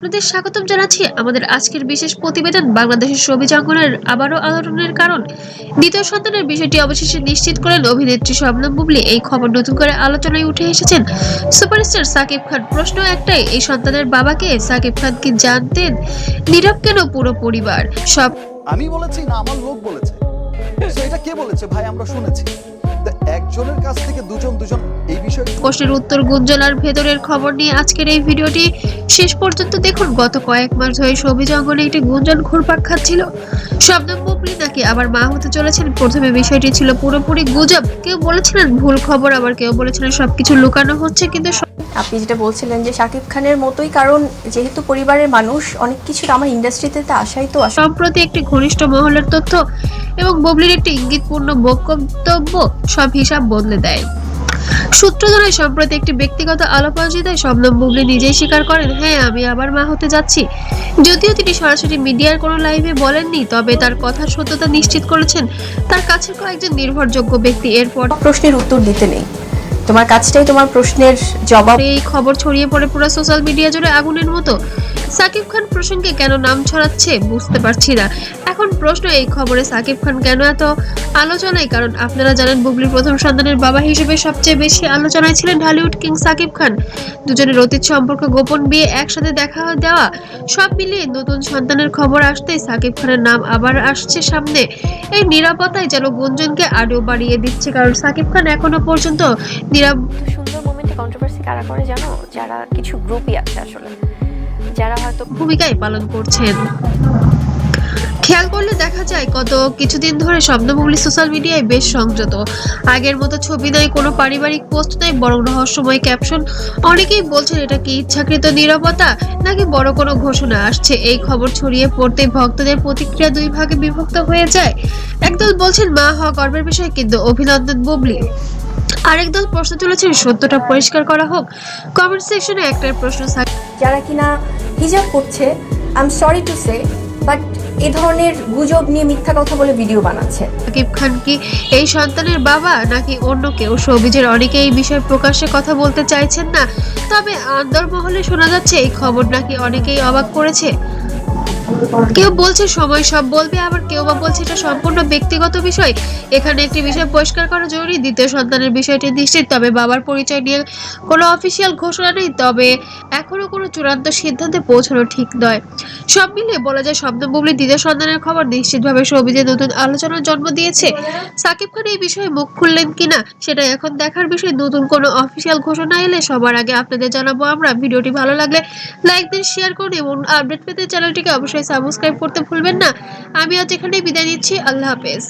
আপনাদের স্বাগতম জানাচ্ছি আমাদের আজকের বিশেষ প্রতিবেদন বাংলাদেশের ছবি জঙ্গলের আবারও আলোড়নের কারণ। দ্বিতীয় সন্তানের বিষয়টি অবশেষে নিশ্চিত করলেন অভিনেত্রী শবনম বুবলী। এই খবর নতুন করে আলোচনায় উঠে এসেছেন সুপারস্টার সাকিব খান। প্রশ্ন একটাই, এই সন্তানের বাবাকে সাকিব খান কি জানতেন? নীরব কেন পুরো পরিবার? সব আমি বলেছি না আমার লোক বলেছে? তো এটা কে বলেছে ভাই? আমরা শুনেছি। তো একজনের কাছ থেকে দুজন দুজন এই বিষয়ে প্রশ্নের উত্তর, গুঞ্জন আর ভেতরের খবর নিয়ে আজকের এই ভিডিওটি শেষ পর্যন্ত দেখুন। গত কয়েক মাস ধরে ছবি জঙ্গলে একটি গুঞ্জন ঘুরপাক খাচ্ছিল, শবনম বুবলী নাকি আবার মা হতে চলেছেন। প্রথমে বিষয়টি ছিল পুরোপুরি গুজব, কেউ বলেছিলেন ভুল খবর, আবার কেউ বলেছিলেন সবকিছু লুকানো হচ্ছে। কিন্তু আপনি যেটা বলছিলেন যে শাকিব খানের মতোই, কারণ যেহেতু পরিবারের মানুষ অনেক কিছু আমার ইন্ডাস্ট্রিতে আসাই তো আসে। সম্প্রতি একটি ঘনিষ্ঠ মহলের তথ্য এবং বুবলির একটি ইঙ্গিতপূর্ণ বক্তব্য সব হিসাব বদলে দেয়। সূত্র জানায়, সম্প্রতি একটি ব্যক্তিগত আলাপচারিতায় শবনম বুবলী নিজেই স্বীকার করেন, হ্যাঁ আমি আবার মা হতে যাচ্ছি। যদিও তিনি সরাসরি মিডিয়ার কোনো লাইভে বলেননি, তবে তার কথার সত্যতা নিশ্চিত করেছেন তার কাছের কয়েকজন নির্ভরযোগ্য ব্যক্তি। এরপর প্রশ্নের উত্তর দিতে নেই, তোমার কাজটাই তোমার প্রশ্নের জবাব। এই খবর ছড়িয়ে পড়ে পুরো সোশ্যাল মিডিয়া জুড়ে আগুনের মতো। সাকিব খান প্রসঙ্গে কেন নাম ছড়াচ্ছে বুঝতে পারছি না। এখন প্রশ্ন, এই খবরে সাকিব খান কেন এত আলোচনায়? কারণ আপনারা জানেন, বুবলির প্রথম সন্তানের বাবা হিসেবে সবচেয়ে বেশি আলোচনায় ছিলেন ঢালিউড কিং সাকিব খান। দুজনের অতীত সম্পর্ক, গোপন বিয়ে, একসাথে দেখা দেওয়া, সব মিলিয়ে নতুন সন্তানের খবর আসতেই সাকিব খানের নাম আবার আসছে সামনে। এই নিরাপত্তায় যেন গুঞ্জনকে আরও বাড়িয়ে দিচ্ছে, কারণ সাকিব খান এখনো পর্যন্ত সুন্দর মোমেন্টে কন্ট্রোভার্সি কারা করে জানো? যারা কিছু গ্রুপই আছে আসলে, যারা হয়তো ভূমিকায় পালন করছেন। খেয়াল করলে দেখা যায় গত কিছুদিন ধরে শবনম বুবলী সোশ্যাল মিডিয়ায় বেশ সংযত। আগের মতো ছবি নাই, কোনো পারিবারিক পোস্ট নাই, বরং রহস্যময় ক্যাপশন। অনেকেই বলছেন এটা কি ইচ্ছাকৃত নীরবতা নাকি বড় কোনো ঘোষণা আসছে। এই খবর ছড়িয়ে পড়তে ভক্তদের প্রতিক্রিয়া দুই ভাগে বিভক্ত হয়ে যায়। একদল বলছেন মা হওয়া গর্বের বিষয়, কিন্তু অভিনন্দন বুবলী। আরেক দল প্রশ্ন তুলেছেন সত্যটা পরিষ্কার করা হোক। কমেন্ট সেকশনে একটাই প্রশ্ন, যারা কিনা হিজাব করছে, I am sorry to say, but এ ধরনের গুজব নিয়ে মিথ্যা কথা বলে ভিডিও বানাচ্ছে। সাকিব খান কি এই সন্তানের বাবা নাকি অন্য কেউ? শোবিজের অনেকে এই বিষয়ে প্রকাশ্যে কথা বলতে চাইছেন না, তবে আন্দরমহলে শোনা যাচ্ছে এই খবর নাকি অনেকেই অবাক করেছে। কেউ বলছে সময় সব বলবে, আবার কেউ বা বলছে এটা সম্পূর্ণ ব্যক্তিগত বিষয়। এখানে একটি বিষয় পরিষ্কার করা জরুরি, দ্বিতীয় সন্তানের বিষয়টি নিশ্চিত, তবে বাবার পরিচয় নিয়ে কোনো অফিসিয়াল ঘোষণা নেই। তবে এখনো কোনো চূড়ান্ত সিদ্ধান্তে পৌঁছানো ঠিক নয়। সব মিলিয়ে বলা যায় শবনম বুবলীর দ্বিতীয় সন্তানের খবর নিশ্চিতভাবে শোবিজে নতুন আলোচনার জন্ম দিয়েছে। সাকিব খান এই বিষয়ে মুখ খুললেন কিনা সেটা এখন দেখার বিষয়। নতুন কোনো অফিসিয়াল ঘোষণা এলে সবার আগে আপনাদের জানাবো আমরা। ভিডিওটি ভালো লাগলে লাইক দিন, শেয়ার করুন এবং আপডেট পেতে চ্যানেলটিকে অবশ্যই সাবস্ক্রাইব করতে ভুলবেন না। আমি আজ এখানেই বিদায় নিচ্ছি। আল্লাহ হাফেজ।